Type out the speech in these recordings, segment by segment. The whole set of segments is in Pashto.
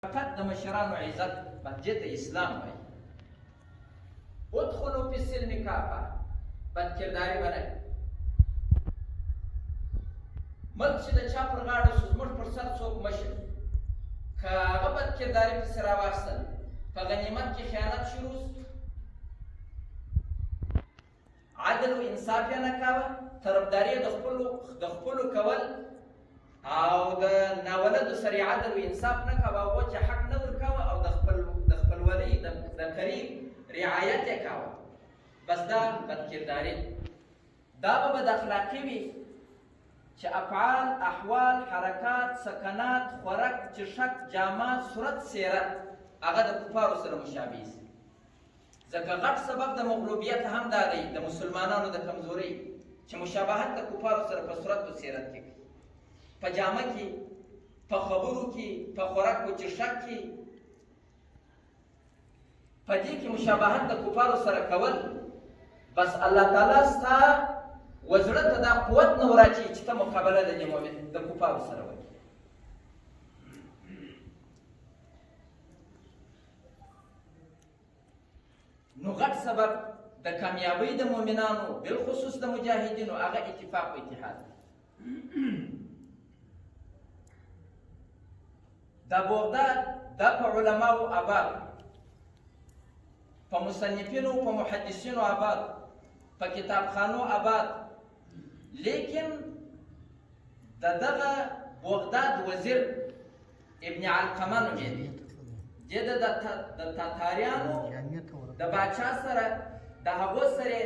فقط د مشرانو عزت مسجد اسلام وای ادخلوا فی السلم کافه بد کرداري ونه ملک چې د چا پر غاړه شو زموږ پر سر څوک مشر که هغه بد کرداري پسې راواخیستل په غنیمت کې خیانت شروع عدل و انصاف یې نه کاوه طرفداري د خپلو کول او د ناولدو سره عدل و انصاف نه کاوه هغو چې حق نه ورکاوه او د خپلولۍ د قریب رعایت یې کاوه بس دا بدکرداري دا به بد اخلاقي وي چې افعال احوال حرکات سکنات خوراک چشک جامه صورت سیرت هغه د کفارو سره مشابه شي ځکه غټ سبب د مغلوبیت هم دا دی د مسلمانانو د کمزورۍ چې مشابهت د کفارو سره په صورت و سیرت کې په جامه کې په خبرو کې په خوراک و چشک کې په دې کې مشابهت د کفارو سره کول بس الله تعالی ستا وزړه ته دا قوت نه وراچي چې ته مقابله د کفارو سره وکړې نو غټ سبب د کامیابۍ د مؤمنانو بالخصوص د مجاهدینو هغه اتفاق و اتحاد دا بغداد دا په علماو آباد په مصنفینو په محدثینو آباد په کتابخانو آباد لیکن د دغه بغداد وزیر ابن علقمه نومېده د تاتاریانو د باچا سره د هغو سره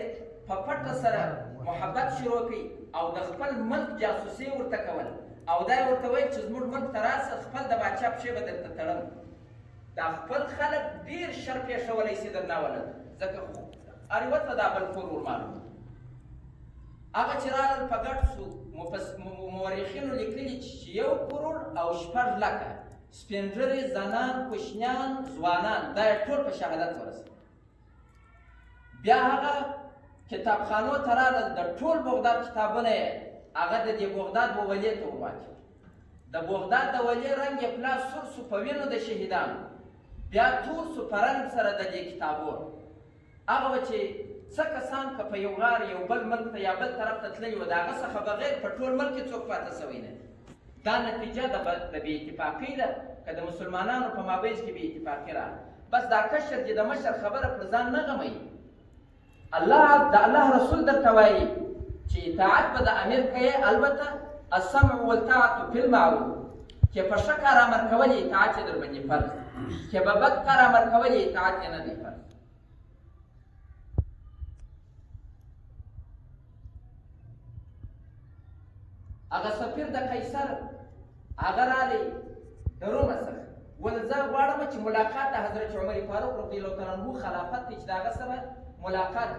په پټه سره محبت شروع کړي او د خپل ملک جاسوسي ورته کول او دا یې ورته وایي چې زموږ ملک ته راسه خپل د باچا پښې به درته تړم دا خپل خلک ډېر شر پېښولی سي در ناولد ځکه اریوت ته دا بل کور ورمالوم هغه چې راغلل په ګډ سو مورخینو لیکلي چې 1 کروړ او 6 لکه سپین ږیري زنان کوچنیان ځوانان دا یې ټول په شهادت ورسېدل بیا هغه کتابخانو ته راغلل د ټول بغداد کتابونه یې هغه د دې بغداد و ولي ته وواچول د بغداد د ولي رنګ یې پلا سور سو په وینو د شهیدانو بیا تور سو په رنګ سره د دې کتابو هغه و چې څه کسان که په یو غار یو بل ملک ته یا بل طرف ته تللي وو د هغه څخه بغیر په ټول ملک کې څوک پاته سوی نه دا نتیجه د بې اتفاقۍ ده که د مسلمانانو په مابینځ کې بې اتفاقي راغله بس دا کشر چې د مشر خبره پر ځان نه غموي د الله رسول درته وایي چې اطاعت به د امیر کوې البته السمع والطاعة فی المعروف چې په ښه کار امر کول یې اطاعت یې در باندې فرض چې په بد کار امر کول یې اطاعت یې نه دی فرض هغه سفیر د قیصر هغه رالی د رومه څخه ول زه غواړم چې ملاقات د حضرت عمر فاروق رضی الله تعالی عنه خلافت دی چې د هغه سره ملاقات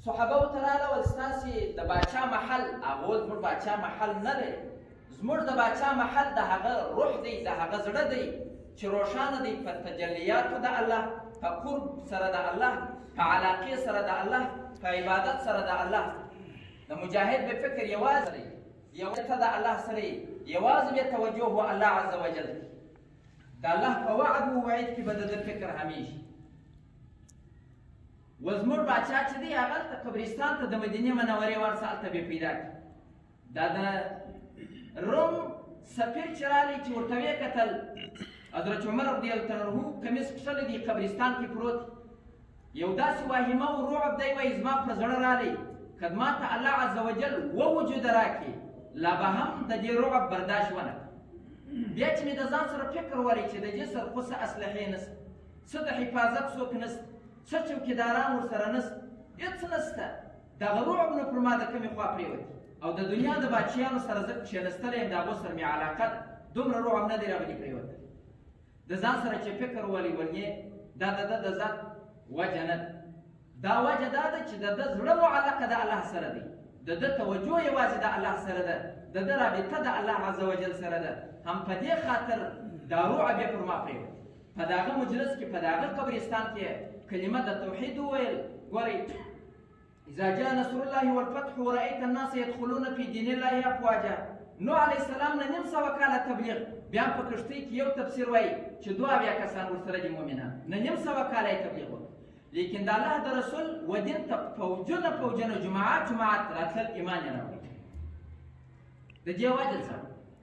صحابه ورته راغلل ستاسې د باچا محل هغه زموږ باچا محل نه دی زموږ د باچا محل د هغه روح دی د هغه زړه دی چې روښانه دی په تجلیاتو د الله په قرب سره د الله په علاقې سره د الله په عبادت سره د الله د مجاهد به فکر یوازې دی یوازې د الله سره یوازې به توجه و الله عز وجل د الله په وعد و وعید کې به د فکر همیشه وزموږ باچا چې دی هغه ته قبرستان ته د مدینې منورې ورسه هلته به پیدا کړي دا د روم سفیر چې رالی چې ورته ویې کتل حضرت عمر رضی الله عنه کمیس کښلی دی قبرستان کې پروت یو داسې واهمه و رعب دی وایي زما په زړه رالی که ما ته الله عز وجل ووجود راکړي لا به هم د دې رعب برداشت ونه بیا چې مې د ځان سره فکر ولی چې د دې سره خو څه اسلحې نسته څه د حفاظت څوک نسته څه چوکیداران ورسره نسته هېڅ نسته دغه رعب نه پر ما د کمې خوا پرېوتي او د دنیا د باچیانو سره زه کښېنستلی یم د هغو سره مې علاقه ده دومره رعب نه دی راغلي پرېوتلی د ځان سره چې فکر ولی ولې دا د ده د ذات وجه نه ده دا وجه دا ده چې د ده زړه معلقه د الله سره دی د ده توجه یوازې د الله سره ده د ده رابطه د الله عز وجل سره ده هم په دې خاطر دا رعب یې پر ما پرېوتي په دغه مجلس کې په دغه قبرستان کې کلمه د توحید وویل ګورئ اذا جاء نصر الله والفتح ورأيت الناس يدخلون في دين الله افواجا نوح علیه السلام نه 900 کاله تبلیغ، بیا په کښتۍ کې یو تفسیر وایي چې 72 کسان ورسره دي مؤمنان، نه 900 کاله یې تبلیغ وکړ. لیکن د الله د رسول و دین ته فوجونه جماعت راتلل، ایمان یې راوړی. د دې وجه څه؟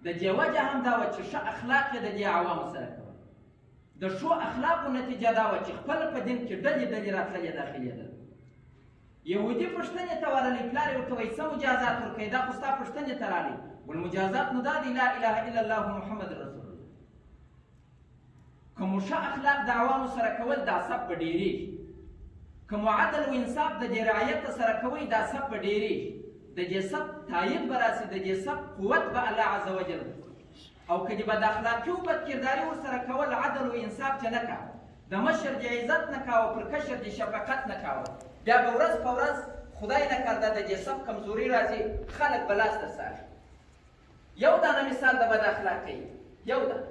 د دې وجه هم دا وه چې ښه اخلاق یې د دې عوامو سره کول. د ښو اخلاقو نتیجه دا وه چې خپله په دین کې ډلې راتللې داخلېدل. یهودي پوښتنې ته ورغلی، پلار یې ورته وایي څه مجازات ورکوي؟ دا خو ستا پوښتنې ته راغلی. والمجازات نو دا دی لا اله الا الله محمد رسول الله. که مو ښه اخلاق د عوامو سره کول دا سب به ډېرېږي، که مو عدل و انصاف د دې رعیت سره کوئ دا سب به ډېرېږي، د دې سب تایید به راسي، د دې سب قوت به الله عز وجل. او که دې بد اخلاقي و بد کرداري ورسره کول، عدل و انصاف چې نه کوه، د مشر دې عزت نه کوه، پر کشر دې شفقت نه کوه، بیا به ورځ په ورځ خدای نه کرده د دې سب کمزوري راځي، خلک به لاس درسه اخلي. یو دانه مثال د بد اخلاقۍ، یو دانه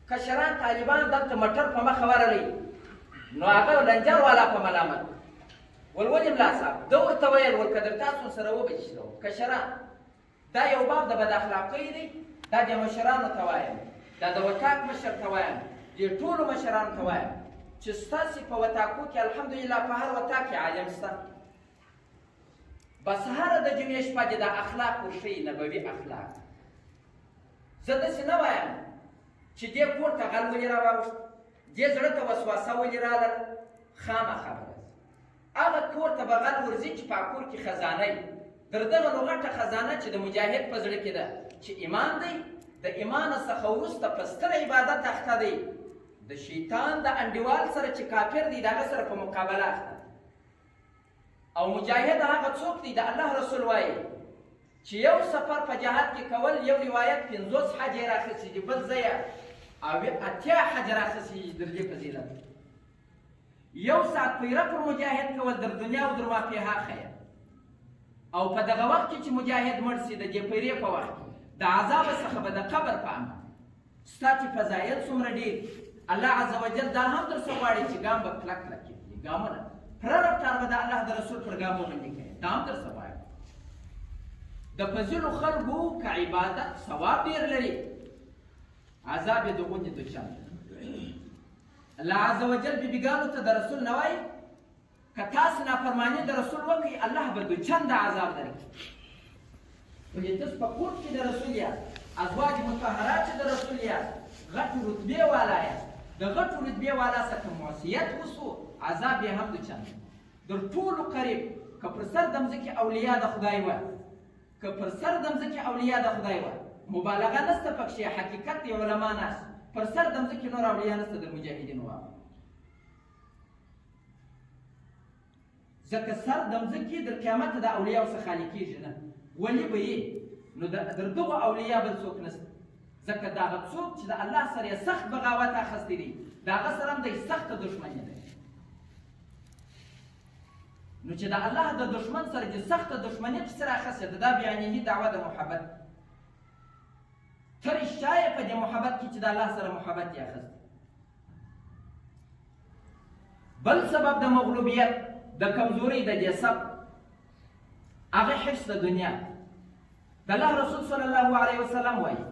کشران طالبان دلته مټر په مخه ورغلی، نو هغه لنجر والا په ملامت ولې ملا صاحب ده ورته ویل ول که در تاسو سره وبچلو کشران، دا یو باب د بد اخلاقۍ دی، دا د مشرانو ته وایم، دا د وطاق مشر ته وایم، د ټولو مشرانو ته وایم چې ستاسې په وطاقو کې الحمدلله په هر وطاق کې عالم شته، بس هره د جمعې شپه دې دا اخلاق وښیي، نبوي اخلاق. زه داسې نه وایم چې دې کور ته غل ولې راواوښت، دې زړه ته وسواسه ولې راغله، خامخا به هغه کور ته به غل ورځي چې په کور کې خزانه وي، در دغه نو غټه خزانه چې د مجاهد په زړه کې ده چې ایمان دی، د ایمان څخه وروسته په ستر عبادت اخته دی، د شیطان د انډیوال سره چې کافر دی د هغه سره په مقابله اخته. او مجاهد هغه څوک دی، د الله رسول وایي چې یو سفر په جهاد کې کول، یو روایت 50 حج یې راخیستي دي، بل ځایه 80 حج راخیستي دي، در دې فضیلت. یو ساعت پیره پر مجاهد کول در دنیا او در مافیها خیر. او په دغه وخت کې چې مجاهد مړ سي، د دې پیرې په وخت کې د عذاب څخه به د قبر په امن ستا چې فضایل څومره ډېر، الله عز وجل دا هم در څه غواړي چې ګام به کلک کلک کېږي، ګامونه پوره رفتار به د الله د رسول پر ګامو باندې کوي، دا هم در څه غواړي. د فضلو خلکو که عبادت ثواب ډېر لري، عذاب یې د غونې دوچند. الله عز وجل بیبیګانو ته د رسول نه وایي که تاسو نافرماني د رسول وکړئ، الله به دوچنده عذاب درکړي. ولې تاسو په کور کې د رسول یاست، ازواج مطهرات چې د رسول یاست، غټې رتبې والا یاست، د غټو رتبې والا څخه معصیت وسو، عذاب یې هم دوچند. در ټولو قریب که پر سر د مځکې اولیا د خدای وه، که پر سر د مځکې اولیا د خدای وه، مبالغه نسته پکښې، حقیقت دی علما ناست، پر سر د مځکې نور اولیا نسته د مجاهدینو وه. ځکه سر د مځکې در قیامته د اولیاو څخه خالي کېږي نه، ولې به یې نو در دغو اولیا بل څوک نسته، ځکه د هغه څوک چې د الله سره یې سخت بغاوت اخیستی دی، د هغه سره هم دی سخته دښمني دی. نو چې د الله د دښمن سره چې سخته دښمني پسې راخیستې ده، دا بیانیهي دعوه د محبت، ته رښتیا یې په دې محبت کې چې د الله سره محبت یې اخیستی. بل سبب د مغلوبیت د کمزورۍ د دې سب هغه حرص د دنیا. د الله رسول صلی الله علیه وسلم وایي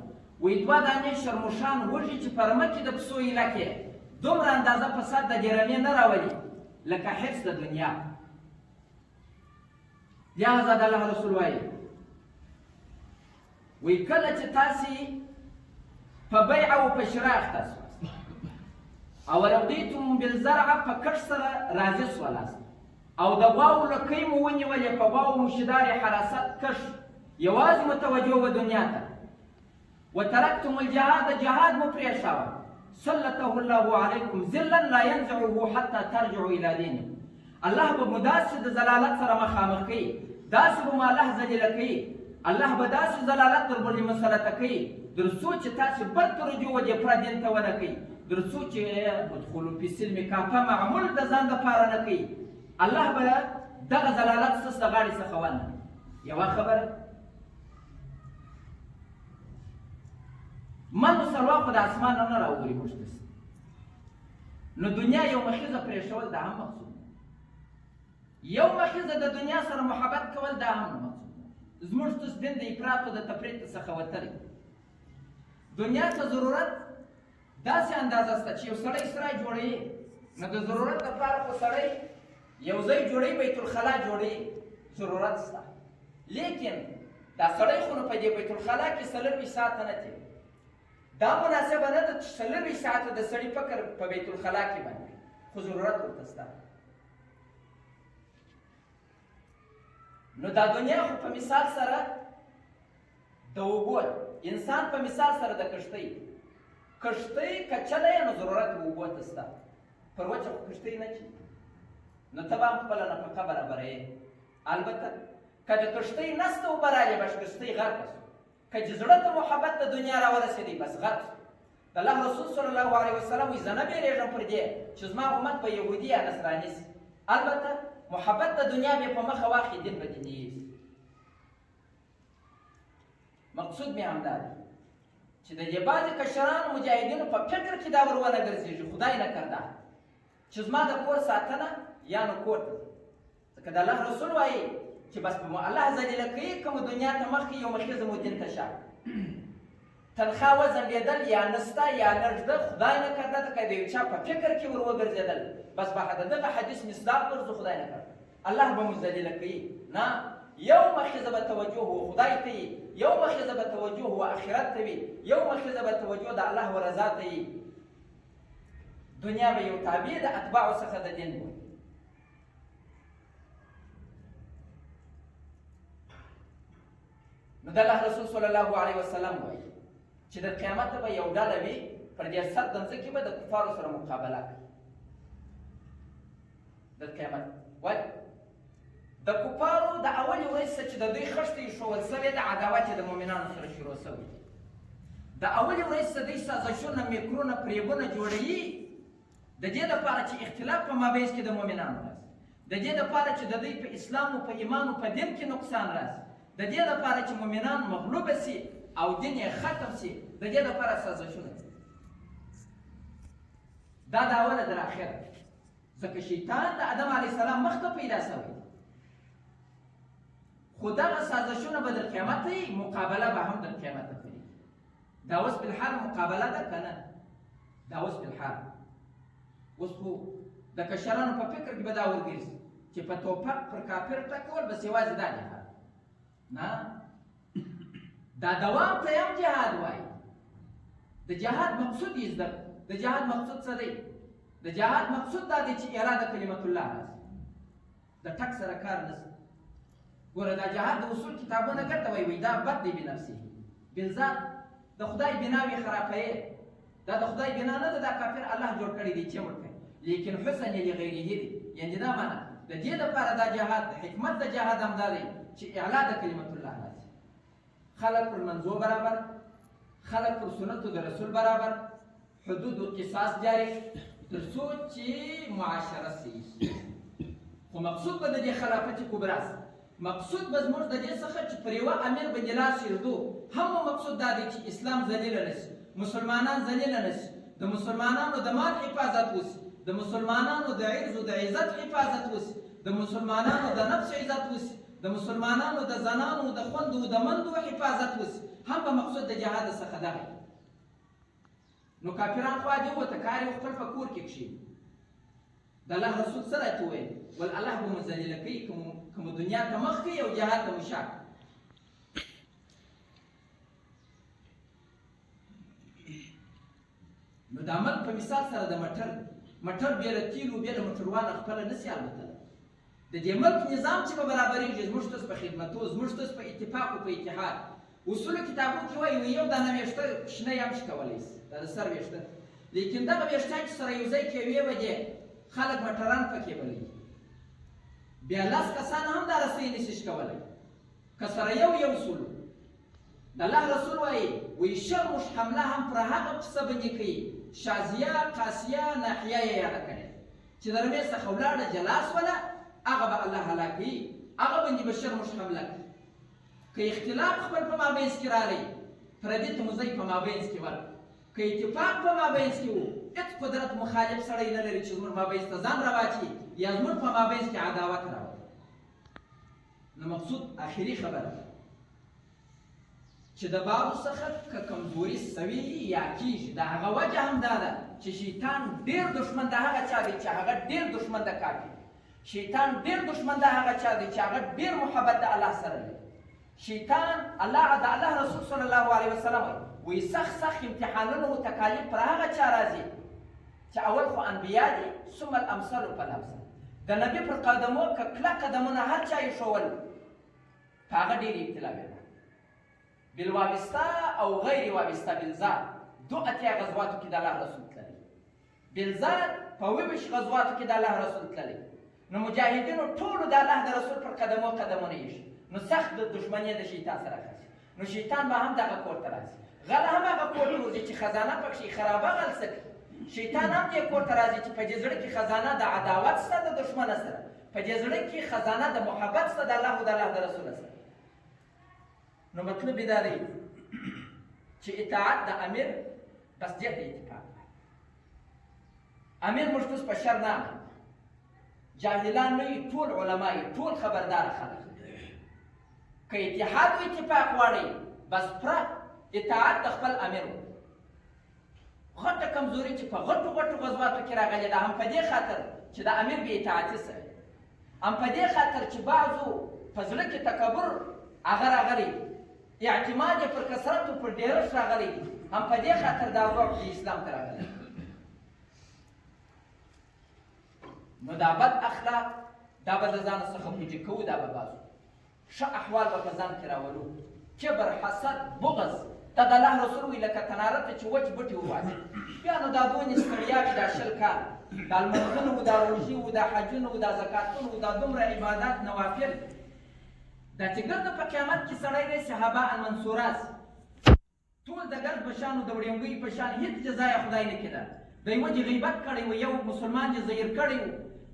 دوه دانې شرموشان وږي چې په رمه کې د پسو ایله کې دومره اندازه فساد د دې رمې نه راولي لکه حرص د دنیا. لهذا د الله رسول وایي کله چې تاسې په بیع او په شراء اخته سواست او رضیتم بالزرع په کښت سره راضي سولاست او د غواوو لکۍ مو ونیولې، په غواوو مو شدارې حراست کښت، یوازې متوجه وه دنیا ته، وترکتم الجهاد، جهاد مو پرېښاوه، سلطه الله علیکم ذلا لا ینزعه حتی ترجعوا الی دینکم. الله به مو داسې د ضلالت سره مخامخ کوي، داسې به مو الله ذلیله کوي، الله به داسې ضلالت در باندې مسلطه کوي در څو چې تاسې بل رجوع د پوره دین ته ونه کوئ، در څو چې ادخلوا فی السلم کافه معمول د ځان دپاره نه کوي، الله به دغه ضلالت ستاسو د غاړې څخه ونه. یوه خبره من و سلوا خو د اسمان نه نه راوګوري موږ ته، نو دنیا یو مخیزه پرېښول دا هم مقصود، یو مخیزه د دنیا سره محبت کول دا هم مقصود زموږ تصمیم د افراط او د تفریط څخه وتلی دنیا ته ضرورت داسې اندازه شته چې یو سړی سرای جوړوي نو د ضرورت لپاره خو سړی یو ځای جوړوي بیت الخلا جوړوي ضرورت شته لیکن دا سړی خو نو په دې بیت الخلا کې 40 ساعته نه تېروي دا مناسبه نه ده چې 40 ساعته د سړي فکر په بیت الخلا کې باندې خو ضرورت ورته شته نو دا دنیا خو په مثال سره د اوبو انسان په مثال سره د کښتۍ که چلی نو ضرورت اوبو ته شته پر وچه خو کښتۍ نه چي نو ته به هم خپله نفقه برابروې البته که د کښتۍ نسته اوبه رالې بس کښتۍ غرقه شو که چې زړه ته محبت د دنیا راورسېدی بس غرق شو د الله رسول صلی الله علیه وسلم وایي زه نه بیرېږم پر دې چې زما امت به یهودي یا نصراني سي البته محبت د دنیا به په مخه واخلي دین به دیني سي مقصود مې همدا دی چې د دې بعضې کشرانو مجاهدینو په فکر کې دا ور ونه ګرځېږي خدای نه کرده چې زما د کور ساتنه یا نو کور ته ځکه د الله رسول وایي چې بس په الله ذلیله کوي که مو دنیا ته مخکې یو مخیزه مو دین ته شه تنخوا وځنډېدل یا نسته یا لږده خدای نه کرده ته که د یو چا په فکر کې ور وګرځېدل بس به د دغه حدیث مصداق ګرځو خدای نه کرده الله به مو ذلیله کوي نه یو مخیزه به توجه و خدای ته وي یو مخیزه به توجه و آخرت ته وي یو مخیزه به توجه د الله و رضا ته وي دنیا به یو تابع د اتباعو څخه د دین وي نو د الله رسول صلی الله علیه وسلم وایي چې د قیامت به یو ډله وي پر دې سر د ځمکې به د کفارو سره مقابله کوي د قیامت وایي د کفارو د اولې ورځې څخه چې د دوی خښتې ایښودل سوې ده عداوت یې د مؤمنانو سره شروع سوی د اولې ورځې څخه دوی سازشونه میکرونه فریبونه جوړوي د دې دپاره چې اختلاف په مابینځ کې د مؤمنانو راسي د دې دپاره چې د دوی په اسلام او په ایمان او په دین کې نقصان راسي د دې دپاره چې مؤمنان مغلوبه سي او دین یې ختم سي د دې دپاره سازشونه دا د اوله در اخره ځکه شیطان د آدم علیه السلام مخکې پیدا سوی خو دغه سازشونه به د قیامت مقابله به هم د قیامت کوي دا اوس بالحال مقابله ده که نه دا اوس بالحال اوس خو د کشرانو په فکر کې به دا ورګرځي چې په توپک پر کافر ټکول بس یوازې دا جهاد نه دا دوام ته هم جهاد وایي د جهاد مقصود یې زده د جهاد مقصود څه دی د جهاد مقصود دا دی چې اراده کلمت الله راسي د ټک سره کار نشته ګوره دا جهاد د اصول کتابونه ګرته وایي دا بد دی بنفسه بالذات د خدای بنا وي خرابوي دا د خدای بنا نه ده دا کافر الله جوړ کړی دی چې مړ کړي لیکن حسن لغیره دی یعنې دا معنا د دې لپاره دا جهاد حکمت د جهاد هم دا دی چې اعلا د کلمت الله راسي خلق پر منځو برابر خلق پر سنتو د رسول برابر حدود و قصاص جاری تر څو چې معاشره سي خو مقصود به د دې خلافت کبرا مقصود به زموږ د دې څخه چې پر یوه امیر باندې لاس ایږدو هم مقصود دا دی چې اسلام ذلیله نشي مسلمانان ذلیله نشي د مسلمانانو د مال حفاظت وشي د مسلمانانو د عرض و د عزت حفاظت وشي د مسلمانانو د نفس عزت وشي د مسلمانانو د زنانو د خوندو د مندو حفاظت وشي هم په مقصود د جهاد څخه ده نو کافران خوا دې وته کار یې خپل په کور کې کښېږي د الله رسول سره راته وویل ول الله به مو ذلیله کوي که مو دنیا ته مخ کوي او جهاد ته مو شا نو د عمل په مثال سره د مټر بې له تیلو بې له موټروانه خپله نسي الوتلی د دې ملک نظام چې به برابرېږي زموږ تاسو په خدمتو زموږ تاسو په اتفاق او په اتحاد اصولو کتابونو کې وایي یو دانه ویښته شنه یې هم شي کولی شي دا د سر ویښته لیکن دغه ویښتان چې سره یو ځای کې یوې بجې خلک موټران پکې بلوي بیا 10 کسان هم دا رسۍ نشي کولی که سره یو سولو د الله رسول وایي شرمش حمله هم پر هغه پسه باندې کوي شازیه قاسیه ناحیه یې یاده کړې چې د رمې څخه ولاړه جلا سوله هغه به الله هلاکوي هغه باندې به شرمش حمله کوي که اختلاف خپل په مابینځ کې راغی پردي ته مو ځای په مابینځ کې ورکړي که اتفاق په مابینځ کې و هېڅ قدرت مخالف سړی نه لري چې زموږ مابینځ ته ځان راواچي یا زموږ په مابینځ کې عداوت راوړي نو مقصود آخري خبره چې د بعضو څخه که کمزوري سوي یا کېږي د هغه وجه هم دا ده چې شیطان ډېر دښمن د هغه چا دی چې هغه ډېر دښمن د کافر شیطان ډېر دښمن د هغه چا دی چې هغه ډېر محبت د الله سره لري شیطان الله د الله رسول صلی الله علیه وسلم وایي سخت امتحانونه او تکالیف پر هغه چا راځي چې اول خو انبیا دي ثم الامثل فالامثل د نبي پر قدمو که کلک قدمونه هر چا ایښول په هغه ډېرې ابتلاوې ده بالوابسته او غیر وابسته بالذات دو اتیا غزواتو کې د الله رسول تللی بالذات په 22 غزواتو کې د الله رسول تللی نو مجاهدینو ټولو د الله د رسول پر قدمونه ایښي نو سخت د دښمنۍ د شیطان سره خاصي نو شیطان به هم دغه کور ته راځي غل هم هغه کور ته ورځي چې خزانه پکښې خرابه غل څه کوي شیطان هم دې کور ته راځي چې په دې زړه کې خزانه د عداوت شته د دښمنه سره په دې زړه کې خزانه د محبت شته د الله او د الله د رسول سره نو مطلب یې دا دی چې اطاعت د امیر بس دې ته اتفاق امیر موږ توس په شر نه جاهلان نه وي ټول علما یي ټول خبردار خلک که اتحاد و اتفاق غواړئ بس پوره اطاعت د خپل امیر غټه کمزوري چې په غټو غزواتو کې راغلې ده هم په دې خاطر چې د امیر بې اطاعتي سوی هم په دې خاطر چې بعضو په زړه کې تکبر هغه راغلی اعتماد یې پر کثرت او پر ډېرښت راغلی هم په دې خاطر دا ځواک د اسلام ته راغلی نو دا بد اخلاق دا به د ځان څخه پوجي کوو دا به باسو ښه احوال به په ځان کې راولو کبر حسد بغض دا د الله رسول وایي لکه تناره ته چې وچ بټې وواچي بیا نو دا دونې ستړیاوې دا 20 کال دا لمونځونه وو دا روژې وو دا حجونه وو دا زکاتونه وو دا دومره عبادات نوافل دا چې ګرده په قیامت کې سړی دی صحابه المنصوراس ټول د ګرد په شان او د وړیانګۍ په شان هېڅ جزا یې خدای نه کېده د یوه چې غیبت کړی و یو مسلمان چې زهیر کړی و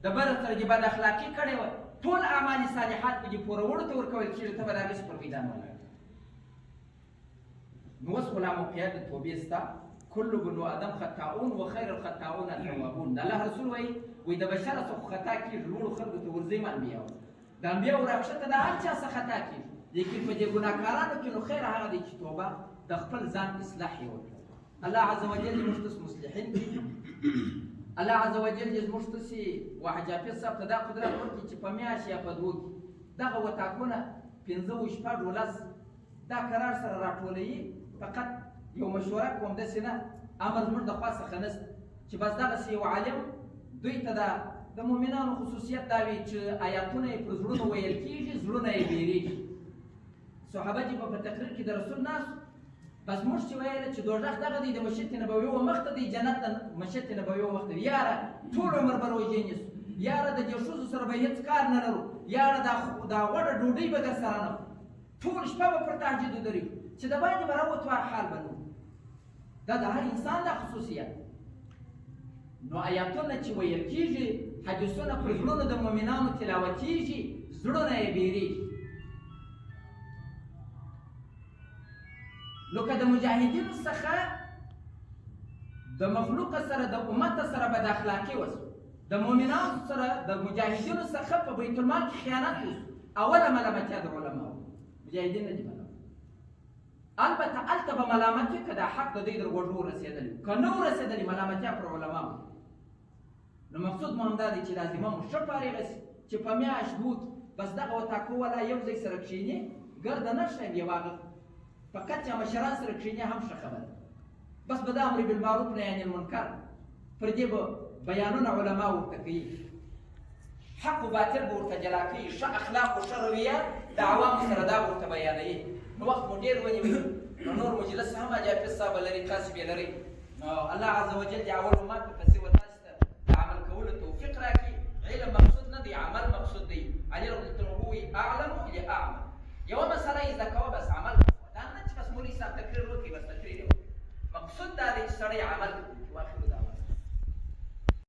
د بل سره چې بد اخلاقي کړې وه ټول اعمال صالحات به دې پوروړو ته ورکول کېږي ته به د هغې څه پر میدان ولاړ نو اوس خو لا موقعیت د توبې شته کل بنو آدم خطاؤون و خیر الخطاؤون التوابون د الله رسول وایي د بشر څه خو خطا کېږي لوړو خلکو ته ورځئ انبیاو د انبیاو راکښته د هر چا څه خطا کېږي لیکن په دې ګناهکارانو کې نو خیر هغه دی چې توبه د خپل ځان اصلاح یې وکړي الله عز وجل دې موږ ته مصلحین کړي الله عز وجل دې زموږ ته واحد حافظ صاحب ته دا قدرت ورکړي چې په میاشت یا په 2 کې دغه وطاقونه 15 شپږ 12 دا قرار سره راټولوي فقط یو مشوره کوم داسې نه امر زموږ د خوا څخه نشته چې بس دغسې یو عالم دوی ته د مؤمنانو خصوصیت دا وي چې آیاتونه یې پر زړونو ویل کېږي زړونه یې بیریږي صحابه چې په تقریر کې د رسول ناست بس موږ چې ویله چې دوزخ دغه دی د مشیت نبوي و مخ ته دی جنت د مشیت نبوي و مخ ته دی یاره ټول عمر به روژې نیسو یاره د دې ښځو سره به هېڅ کار نه لرو یاره دا غوړه ډوډۍ به در سره نه ټول شپه به پر تهجد ودرېږو چې د باندې به راووتو حال به نه دا د هر انسان دا خصوصیت نو آیاتونه چې ویل کېږي حدیثونه پر زړونو د مؤمنانو تلاوتېږي زړونه یې بیریږي نو که د مجاهدینو څخه د مخلوق سره د امت سره بد اخلاقي وسو د مؤمنانو سره د مجاهدینو څخه په بیت المال کې خیانت وسو اوله ملامتیا د علماو مجاهدین نه دي ملامت البته هلته به ملامت وي که دا حق د دوی در غوږو رسېدلی که نه و رسېدلی ملامتیا پر علماو نو مقصود مو همدا دی چې لازمه مو ښه فارغه شي چې په میاشت بود بس دغه وطاقو والا یو ځای سره کښېني ګرده نه ښیم یو هغه فقط چې مشران سره کښېني هم ښه خبره بس به د امر بالمعروف نهی عن المنکر پر دې به بیانونه علما ورته کوي حق و باطل به ورته جلا کوي ښه اخلاق و ښه رویه د عوامو سره دا ورته بیانوي نو وخت مو ډېر ونیوي نو نور مجلس هم حافظ صاحب لري تاسې بې لرئ نو الله عز وجل د اولو ما ته پسې و تاسې ته د عمل کولو توفیق راکړي علم مقصود نه دی عمل مقصود دی علي رضی الله عنه وایي اعلم لاعمل یوه مسله یې زده کوه بس عمل دا نه چې بس مولوي صاحب تقریر وکړي بس تقریر یې وکړي مقصود دا دی چې سړی عمل